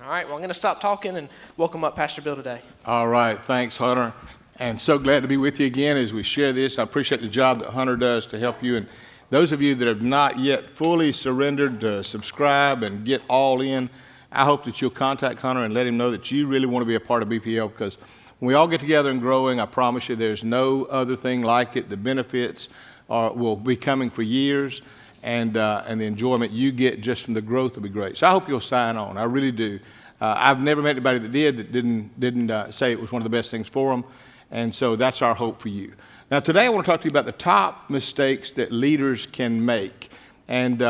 All right, well, I'm going to stop talking and welcome up Pastor Bill today. All right, thanks, Hunter. And so glad to be with you again as we share this. I appreciate the job that Hunter does to help you. And those of you that have not yet fully surrendered to subscribe and get all in, I hope that you'll contact Hunter and let him know that you really want to be a part of BPL, because when we all get together and growing, I promise you there's no other thing like it. The benefits will be coming for years, and the enjoyment you get just from the growth will be great. So I hope you'll sign on. I really do. I've never met anybody that didn't say it was one of the best things for them, and so that's our hope for you. Now today I want to talk to you about the top mistakes that leaders can make, and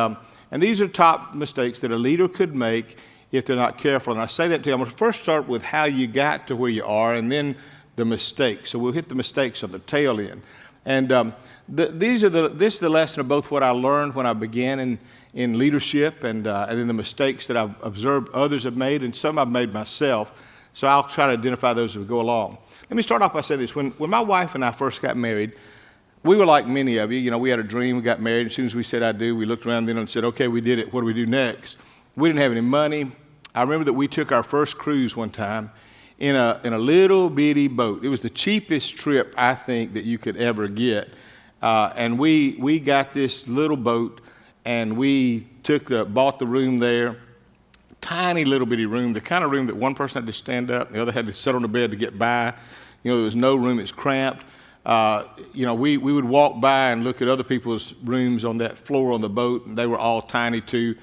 these are top mistakes that a leader could make if they're not careful. And I say that to you. I'm going to first start with how you got to where you are, and then the mistakes. So we'll hit the mistakes on the tail end. And this is the lesson of both what I learned when I began in leadership and then the mistakes that I've observed others have made, and some I've made myself. So I'll try to identify those as we go along. Let me start off by saying this. When my wife and I first got married, we were like many of you. You know, we had a dream. We got married. As soon as we said I do, we looked around then and said, okay, we did it. What do we do next? We didn't have any money. I remember that we took our first cruise one time in a little bitty boat. It was the cheapest trip, I think, that you could ever get. And we got this little boat, and we bought the room there. Tiny little bitty room, the kind of room that one person had to stand up, and the other had to sit on the bed to get by. You know, there was no room. It's cramped. We would walk by and look at other people's rooms on that floor on the boat, and they were all tiny too.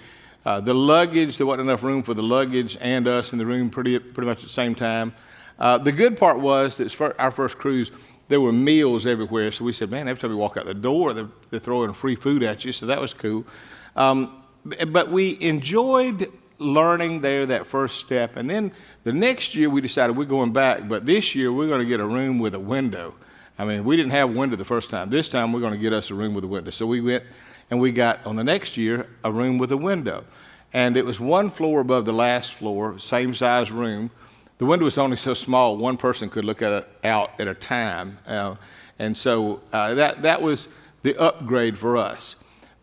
The luggage, there wasn't enough room for the luggage and us in the room pretty much at the same time. The good part was that for our first cruise, there were meals everywhere. So we said, man, every time we walk out the door, they're throwing free food at you. So that was cool. But we enjoyed learning there that first step. And then the next year we decided we're going back, but this year we're going to get a room with a window. I mean, we didn't have a window the first time. This time we're going to get us a room with a window. So we went and we got, on the next year, a room with a window. And it was one floor above the last floor, same size room. The window was only so small, one person could look at it out at a time. And so that was the upgrade for us.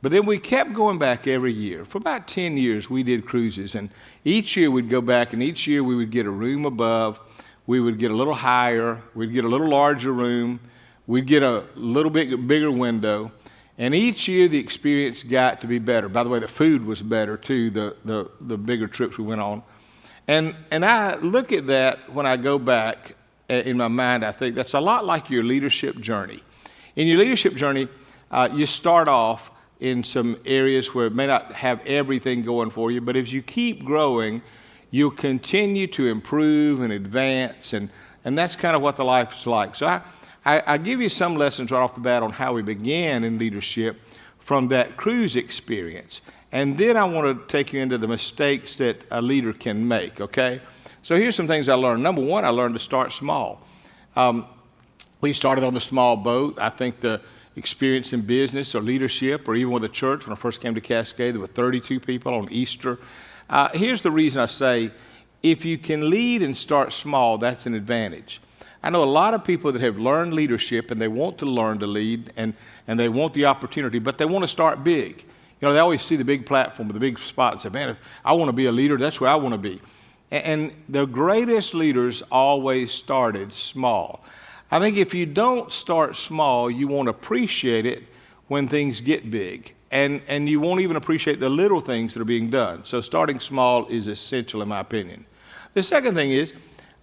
But then we kept going back every year. For about 10 years, we did cruises. And each year we'd go back, and each year we would get a room above. We would get a little higher. We'd get a little larger room. We'd get a little bit bigger window. And each year the experience got to be better. By the way, the food was better too, the bigger trips we went on. And I look at that when I go back in my mind. I think that's a lot like your leadership journey. In your leadership journey, you start off in some areas where it may not have everything going for you, but as you keep growing, you'll continue to improve and advance, and that's kind of what the life is like. So I give you some lessons right off the bat on how we began in leadership from that cruise experience. And then I want to take you into the mistakes that a leader can make, okay? So here's some things I learned. Number one, I learned to start small. We started on the small boat. I think the experience in business or leadership or even with the church, when I first came to Cascade, there were 32 people on Easter. Here's the reason I say, if you can lead and start small, that's an advantage. I know a lot of people that have learned leadership and they want to learn to lead and they want the opportunity, but they want to start big. You know, they always see the big platform with the big spot and say, man, if I want to be a leader, that's where I want to be. And the greatest leaders always started small. I think if you don't start small, you won't appreciate it when things get big. And you won't even appreciate the little things that are being done. So starting small is essential in my opinion. The second thing is,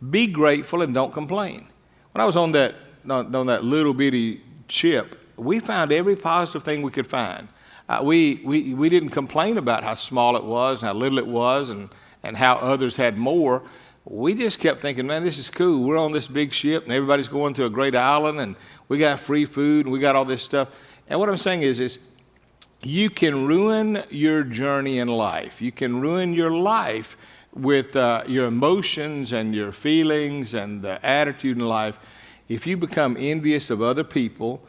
be grateful and don't complain. When I was on that little bitty ship, we found every positive thing we could find. We didn't complain about how small it was and how little it was and how others had more. We just kept thinking, man, this is cool. We're on this big ship and everybody's going to a great island and we got free food and we got all this stuff. And what I'm saying is you can ruin your journey in life. You can ruin your life with your emotions and your feelings and the attitude in life if you become envious of other people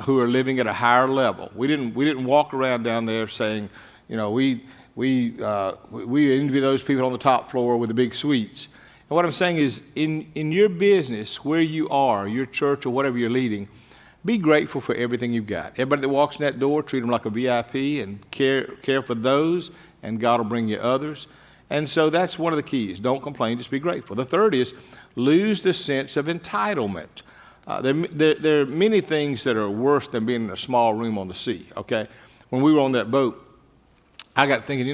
who are living at a higher level. We didn't walk around down there saying, you know, we envy those people on the top floor with the big suites. And what I'm saying is, in your business, where you are, your church or whatever you're leading, be grateful for everything you've got. Everybody that walks in that door, treat them like a VIP and care for those, and God will bring you others. And so that's one of the keys. Don't complain, just be grateful. The third is lose the sense of entitlement. There are many things that are worse than being in a small room on the sea, okay? When we were on that boat, I got thinking,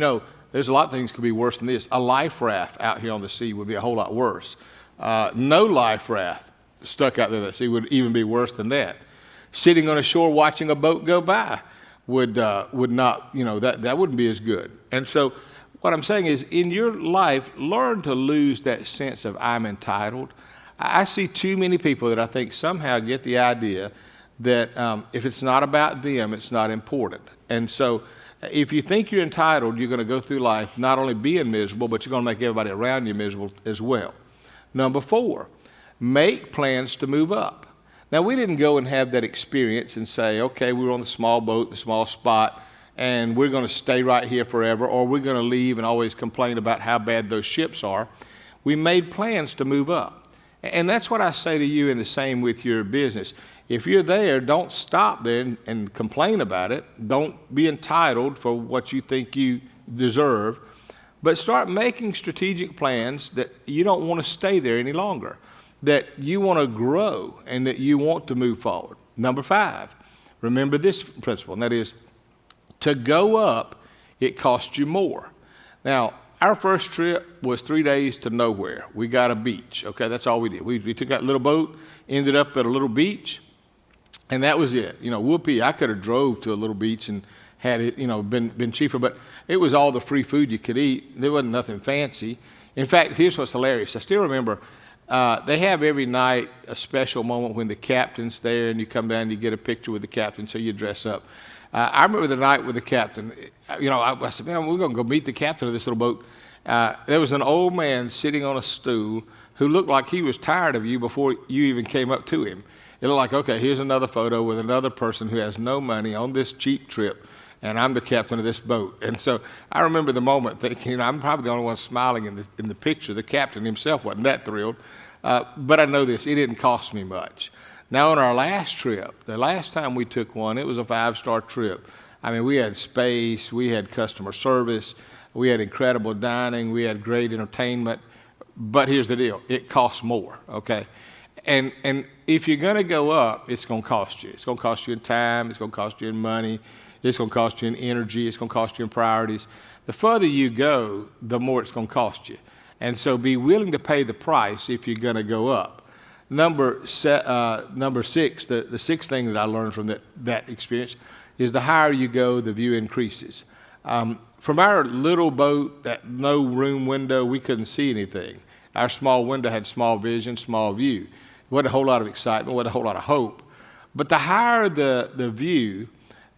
there's a lot of things could be worse than this. A life raft out here on the sea would be a whole lot worse. No life raft stuck out there at sea would even be worse than that. Sitting on a shore watching a boat go by would not, that wouldn't be as good. And so what I'm saying is, in your life, learn to lose that sense of I'm entitled. I see too many people that I think somehow get the idea that if it's not about them, it's not important. And so if you think you're entitled, you're going to go through life not only being miserable, but you're going to make everybody around you miserable as well. Number 4, make plans to move up. Now, we didn't go and have that experience and say, okay, we were on the small boat, the small spot, and we're going to stay right here forever, or we're going to leave and always complain about how bad those ships are. We made plans to move up. And that's what I say to you, and the same with your business. If you're there, don't stop there and complain about it. Don't be entitled for what you think you deserve, but start making strategic plans that you don't want to stay there any longer, that you want to grow and that you want to move forward. Number 5, remember this principle, and that is to go up, it costs you more. Now, our first trip was 3 days to nowhere. We got a beach, okay? That's all we did. We took that little boat, ended up at a little beach, and that was it. Whoopee, I could have drove to a little beach and had it, been cheaper, but it was all the free food you could eat. There wasn't nothing fancy. In fact, here's what's hilarious. I still remember they have every night a special moment when the captain's there and you come down and you get a picture with the captain, so you dress up. I remember the night with the captain. I said, man, we're going to go meet the captain of this little boat. There was an old man sitting on a stool who looked like he was tired of you before you even came up to him. It looked like, okay, here's another photo with another person who has no money on this cheap trip, and I'm the captain of this boat. And so I remember the moment thinking, I'm probably the only one smiling in the picture. The captain himself wasn't that thrilled. But I know this, it didn't cost me much. Now, on our last trip, the last time we took one, it was a 5-star trip. I mean, we had space, we had customer service, we had incredible dining, we had great entertainment. But here's the deal, it costs more, okay? And if you're going to go up, it's going to cost you. It's going to cost you in time, it's going to cost you in money, it's going to cost you in energy, it's going to cost you in priorities. The further you go, the more it's going to cost you. And so be willing to pay the price if you're going to go up. Number 6, the sixth thing that I learned from that experience is the higher you go, the view increases. From our little boat, that no room window, we couldn't see anything. Our small window had small vision, small view. Wasn't a whole lot of excitement, wasn't a whole lot of hope. But the higher the view,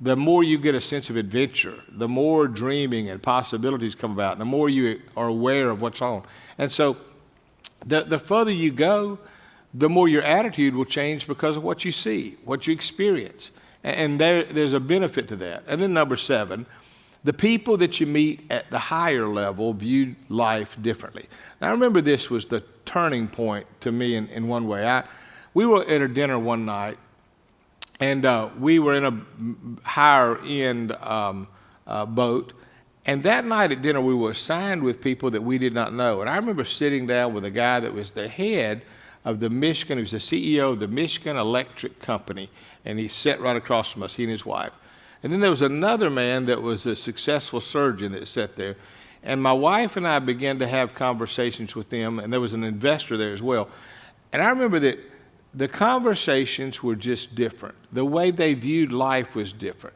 the more you get a sense of adventure, the more dreaming and possibilities come about, the more you are aware of what's on. And so the further you go, the more your attitude will change because of what you see, what you experience. And there's a benefit to that. And then number 7, the people that you meet at the higher level view life differently. Now, I remember this was the turning point to me in one way. We were at a dinner one night, and we were in a higher-end boat. And that night at dinner, we were assigned with people that we did not know. And I remember sitting down with a guy that was the head of the Michigan, he was the CEO of the Michigan Electric Company, and he sat right across from us, he and his wife. And then there was another man that was a successful surgeon that sat there. And my wife and I began to have conversations with them, and there was an investor there as well. And I remember that the conversations were just different. The way they viewed life was different.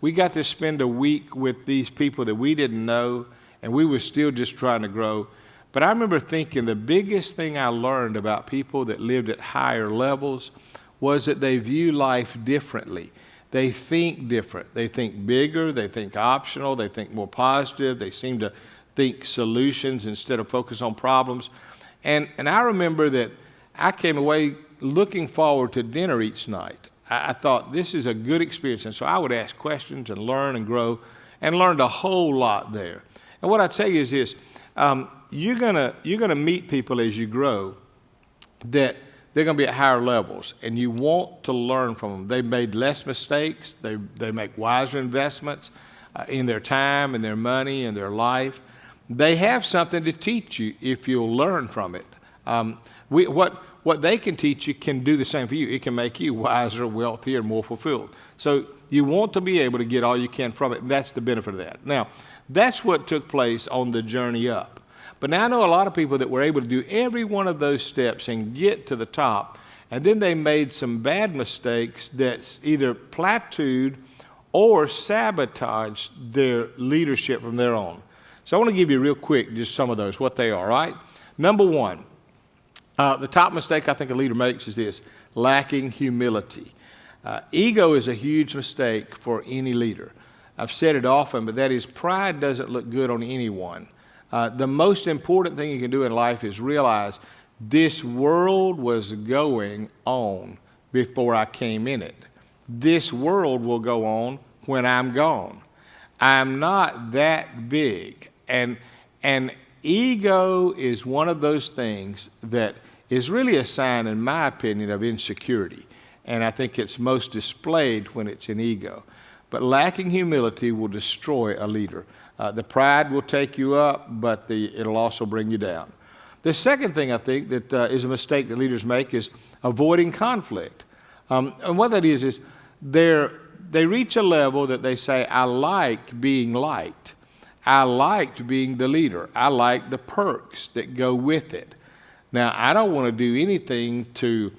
We got to spend a week with these people that we didn't know, and we were still just trying to grow. But I remember thinking the biggest thing I learned about people that lived at higher levels was that they view life differently. They think different. They think bigger. They think optional. They think more positive. They seem to think solutions instead of focus on problems. And I remember that I came away looking forward to dinner each night. I thought this is a good experience. And so I would ask questions and learn and grow, and learned a whole lot there. And what I tell you is this. You're gonna meet people as you grow that they're gonna be at higher levels, and you want to learn from them. They made less mistakes. They make wiser investments in their time and their money and their life. they have something to teach you if you'll learn from it. What they can teach you can do the same for you. It can make you wiser, wealthier, and more fulfilled. So you want to be able to get all you can from it. That's the benefit of that. Now, that's what took place on the journey up. But now I know a lot of people that were able to do every one of those steps and get to the top, and then they made some bad mistakes that either plateaued or sabotaged their leadership from there on. So I want to give you real quick just some of those, what they are, right? Number one, the top mistake I think a leader makes is this: lacking humility. Ego is a huge mistake for any leader. I've said it often, but that is, pride doesn't look good on anyone. The most important thing you can do in life is realize this world was going on before I came in it. This world will go on when I'm gone. I'm not that big. And ego is one of those things that is really a sign, in my opinion, of insecurity. And I think it's most displayed when it's an ego. But lacking humility will destroy a leader. The pride will take you up, but it'll also bring you down. The second thing I think that is a mistake that leaders make is avoiding conflict. And what that is they reach a level that they say, I like being liked. I liked being the leader. I like the perks that go with it. Now, I don't want to do anything to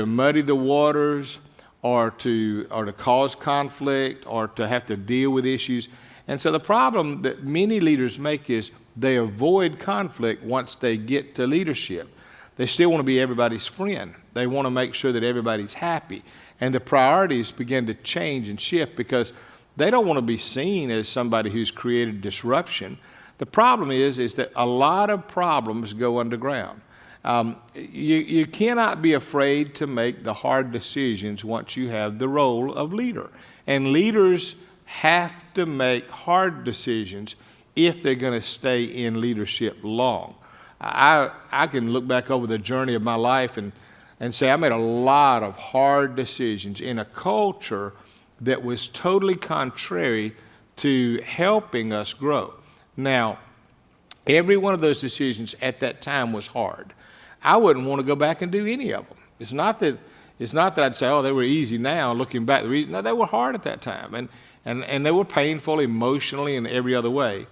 muddy the waters or to cause conflict or to have to deal with issues. And so the problem that many leaders make is they avoid conflict once they get to leadership. They still want to be everybody's friend. They want to make sure that everybody's happy. And the priorities begin to change and shift because they don't want to be seen as somebody who's created disruption. The problem is that a lot of problems go underground. You cannot be afraid to make the hard decisions once you have the role of leader. And leaders have to make hard decisions if they're going to stay in leadership long. I can look back over the journey of my life and say I made a lot of hard decisions in a culture that was totally contrary to helping us grow. Now, every one of those decisions at that time was hard. I wouldn't want to go back and do any of them. It's not that I'd say, oh, they were easy now, looking back. No, they were hard at that time, and they were painful emotionally and every other way.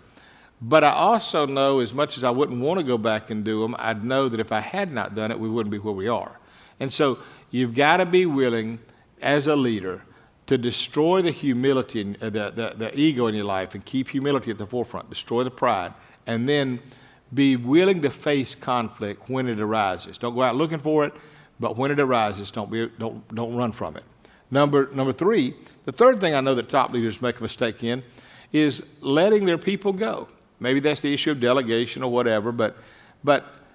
But I also know, as much as I wouldn't want to go back and do them, I'd know that if I had not done it, we wouldn't be where we are. And so you've got to be willing, as a leader, to destroy the humility, the ego in your life, and keep humility at the forefront, destroy the pride, and then be willing to face conflict when it arises. Don't go out looking for it, but when it arises, don't run from it. Number three, the third thing I know that top leaders make a mistake in is letting their people go. Maybe that's the issue of delegation or whatever, but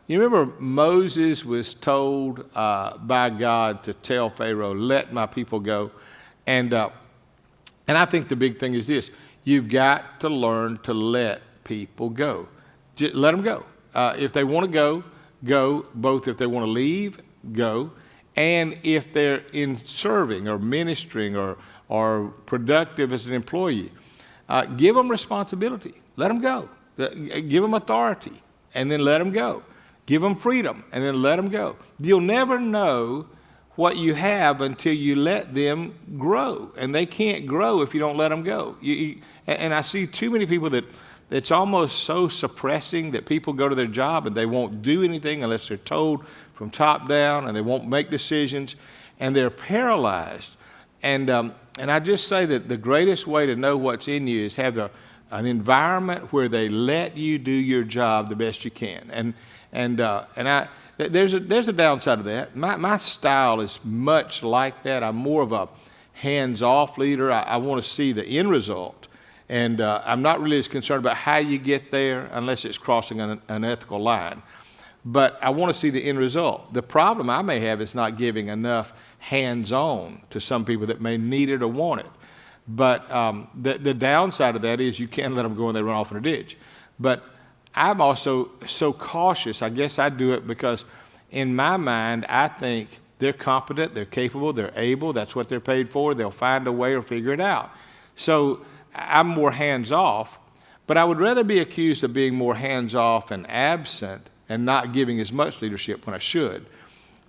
you remember Moses was told by God to tell Pharaoh, let my people go. And I think the big thing is this: you've got to learn to let people go. Just let them go. If they want to go, go. Both if they want to leave, go. And if they're in serving or ministering or productive as an employee, give them responsibility. Let them go. Give them authority, and then let them go. Give them freedom, and then let them go. You'll never know what you have until you let them grow, and they can't grow if you don't let them go. And I see too many people that it's almost so suppressing that people go to their job and they won't do anything unless they're told from top down, and they won't make decisions, and they're paralyzed. And I just say that the greatest way to know what's in you is have an environment where they let you do your job the best you can. There's a downside to that. My style is much like that. I'm more of a hands-off leader. I want to see the end result. And I'm not really as concerned about how you get there unless it's crossing an ethical line. But I want to see the end result. The problem I may have is not giving enough hands-on to some people that may need it or want it. But the downside of that is you can't let them go and they run off in a ditch. But I'm also so cautious. I guess I do it because in my mind, I think they're competent, they're capable, they're able. That's what they're paid for. They'll find a way or figure it out. So I'm more hands-off. But I would rather be accused of being more hands-off and absent and not giving as much leadership when I should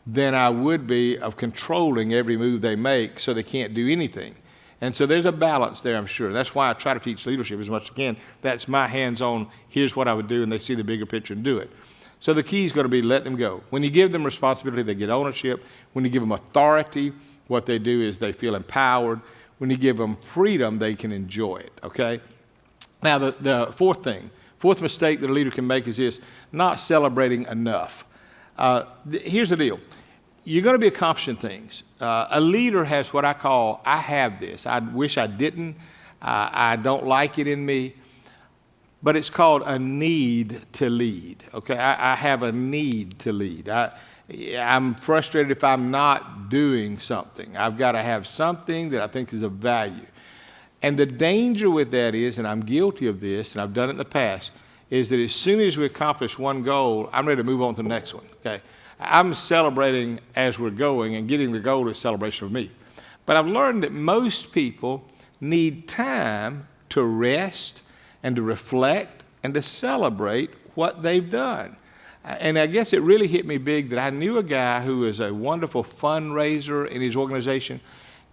than I would be of controlling every move they make so they can't do anything. And so there's a balance there, I'm sure. That's why I try to teach leadership as much as I can. That's my hands-on, here's what I would do, and they see the bigger picture and do it. So the key is going to be let them go. When you give them responsibility, they get ownership. When you give them authority, what they do is they feel empowered. When you give them freedom, they can enjoy it, okay? Now, the fourth mistake that a leader can make is this, not celebrating enough. Here's the deal. You're going to be accomplishing things. A leader has what I call, I have this. I wish I didn't. I don't like it in me. But it's called a need to lead, okay? I have a need to lead. I'm frustrated if I'm not doing something. I've got to have something that I think is of value. And the danger with that is, and I'm guilty of this, and I've done it in the past, is that as soon as we accomplish one goal, I'm ready to move on to the next one, okay? I'm celebrating as we're going, and getting the goal is celebration for me. But I've learned that most people need time to rest and to reflect and to celebrate what they've done. And I guess it really hit me big that I knew a guy who was a wonderful fundraiser in his organization,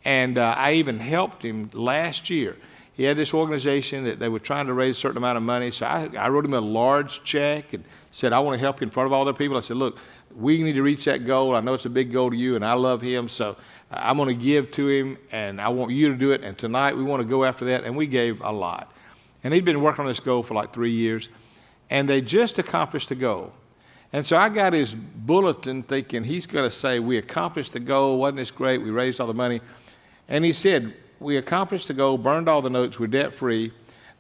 and I even helped him last year. He had this organization that they were trying to raise a certain amount of money, so I wrote him a large check and said, I want to help you in front of all their people. I said, look, we need to reach that goal. I know it's a big goal to you, and I love him, so I'm going to give to him, and I want you to do it, and tonight we want to go after that, and we gave a lot. And he'd been working on this goal for like 3 years, and they just accomplished the goal. And so I got his bulletin thinking he's going to say, we accomplished the goal, wasn't this great, we raised all the money. And he said, we accomplished the goal, burned all the notes, we're debt-free.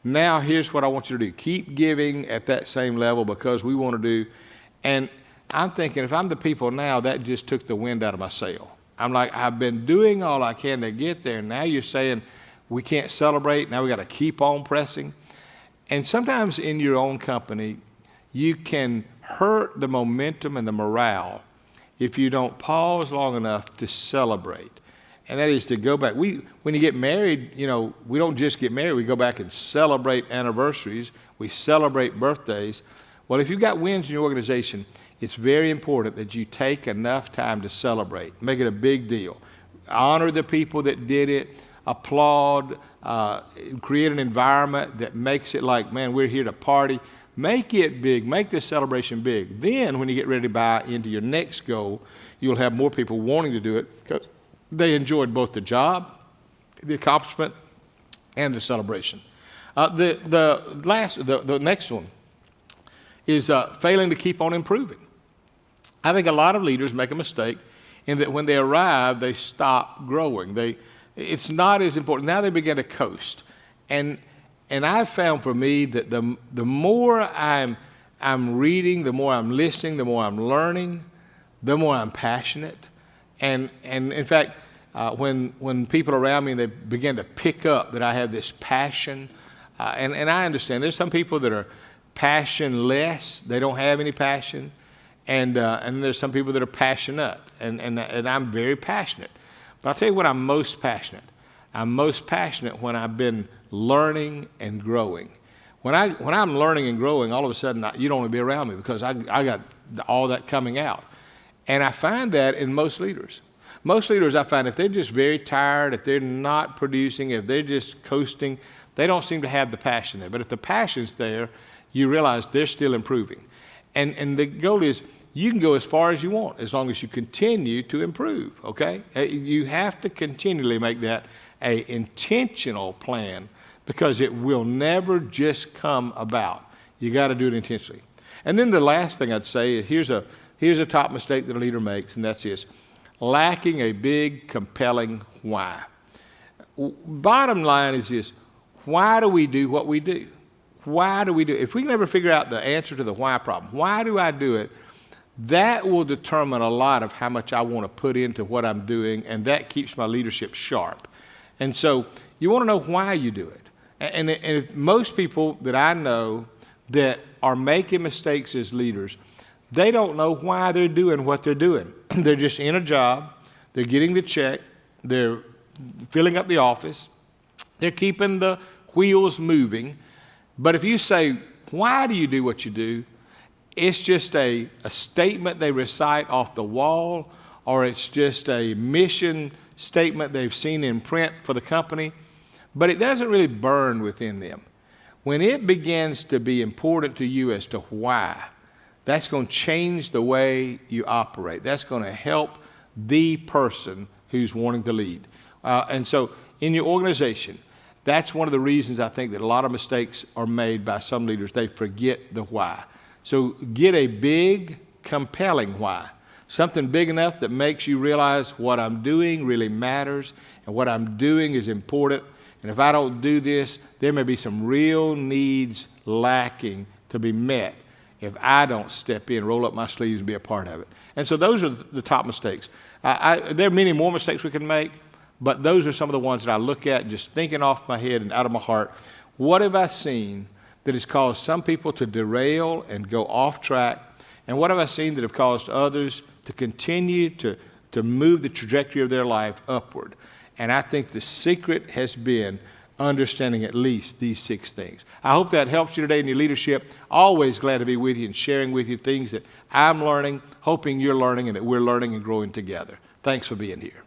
Now here's what I want you to do. Keep giving at that same level because we want to do. And I'm thinking, if I'm the people now, that just took the wind out of my sail. I'm like, I've been doing all I can to get there. Now you're saying we can't celebrate. Now we got to keep on pressing. And sometimes in your own company, you can hurt the momentum and the morale if you don't pause long enough to celebrate. And that is to go back. When you get married, you know, we don't just get married. We go back and celebrate anniversaries. We celebrate birthdays. Well, if you've got wins in your organization, it's very important that you take enough time to celebrate. Make it a big deal. Honor the people that did it. Applaud. Create an environment that makes it like, man, we're here to party. Make it big. Make this celebration big. Then when you get ready to buy into your next goal, you'll have more people wanting to do it because they enjoyed both the job, the accomplishment, and the celebration. The next one is failing to keep on improving. I think a lot of leaders make a mistake in that when they arrive, they stop growing. It's not as important. Now they begin to coast. And I've found for me that the more I'm reading, the more I'm listening, the more I'm learning, the more I'm passionate. And in fact, when people around me, they begin to pick up that I have this passion, and I understand there's some people that are passionless, they don't have any passion, and there's some people that are passionate, and I'm very passionate. But I'll tell you what I'm most passionate. I'm most passionate when I've been learning and growing. When I'm learning and growing, all of a sudden you don't want to be around me because I got all that coming out. And I find that in most leaders. Most leaders, I find, if they're just very tired, if they're not producing, if they're just coasting, they don't seem to have the passion there. But if the passion's there, you realize they're still improving. And the goal is you can go as far as you want as long as you continue to improve, okay? You have to continually make that an intentional plan because it will never just come about. You got to do it intentionally. And then the last thing I'd say is here's a top mistake that a leader makes, and that's this: lacking a big, compelling why. Bottom line is this: why do we do what we do? Why do we do it? If we can ever figure out the answer to the why problem, why do I do it? That will determine a lot of how much I want to put into what I'm doing, and that keeps my leadership sharp. And so you want to know why you do it. And if most people that I know that are making mistakes as leaders, they don't know why they're doing what they're doing. They're just in a job, they're getting the check, they're filling up the office, they're keeping the wheels moving, But if you say, why do you do what you do? It's just a statement they recite off the wall, or it's just a mission statement they've seen in print for the company, but it doesn't really burn within them. When it begins to be important to you as to why, that's going to change the way you operate. That's going to help the person who's wanting to lead. And so in your organization, that's one of the reasons I think that a lot of mistakes are made by some leaders. They forget the why. So get a big, compelling why. Something big enough that makes you realize what I'm doing really matters and what I'm doing is important. And if I don't do this, there may be some real needs lacking to be met if I don't step in, roll up my sleeves, and be a part of it. And so those are the top mistakes. There are many more mistakes we can make, but those are some of the ones that I look at just thinking off my head and out of my heart. What have I seen that has caused some people to derail and go off track? And what have I seen that have caused others to continue to move the trajectory of their life upward? And I think the secret has been understanding at least these 6 things. I hope that helps you today in your leadership. Always glad to be with you and sharing with you things that I'm learning, hoping you're learning and that we're learning and growing together. Thanks for being here.